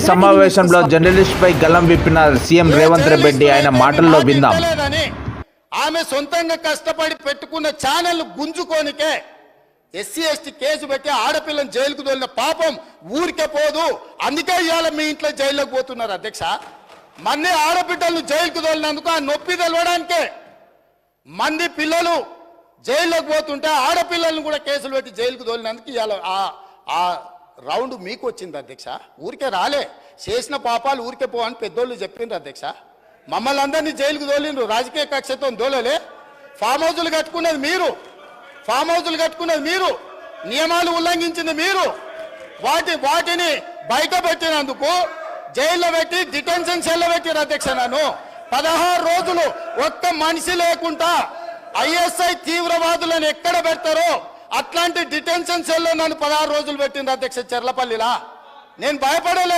సమావేశంలో జర్నలిస్ట్ పై గల్లం విప్పిన సీఎం రేవంత్ రెడ్డి. ఆయన మాటల్లో విందాం. ఆమె సొంతంగా కష్టపడి పెట్టుకున్న ఛానల్ గుంజుకోనికే ఎస్సీ ఎస్టీ కేసు పెట్టి ఆడపిల్లని జైలుకు తోలిన పాపం ఊరికే పోదు. అందుకే ఇవాళ మీ ఇంట్లో జైల్లోకి పోతున్నారు అధ్యక్ష. మన్ని ఆడబిడ్డలను జైలుకు తోలినందుకు ఆ నొప్పి తెలవడానికే మంది పిల్లలు జైల్లోకి పోతుంటే ఆడపిల్లలను కూడా కేసులు పెట్టి జైలుకు తోలినందుకు ఇవాళ ఆ రౌండ్ మీకు వచ్చింది అధ్యక్ష. ఊరికే రాలే, చేసిన పాపాలు ఊరికే పో అని పెద్దోళ్ళు చెప్పిండ్రు అధ్యక్ష. మమ్మల్ని అందరినీ జైలుకు తోలిండ్రు, రాజకీయ కక్షతో దోలలే. ఫామ్ హౌజులు కట్టుకున్నది మీరు, ఫామ్ హౌజులు కట్టుకున్నది మీరు, నియమాలు ఉల్లంఘించింది మీరు. వాటిని బయట పెట్టినందుకు జైల్లో పెట్టి డిటెన్షన్ సెల్లో పెట్టారు అధ్యక్ష. నన్ను 16 రోజులు ఒక్క మనిషి లేకుండా ఐఎస్ఐ తీవ్రవాదులను ఎక్కడ పెడతారో అట్లాంటి డిటెన్షన్ సెల్లో నన్ను 16 రోజులు పెట్టింది అధ్యక్ష చెర్లపల్లిలా. నేను భయపడలే.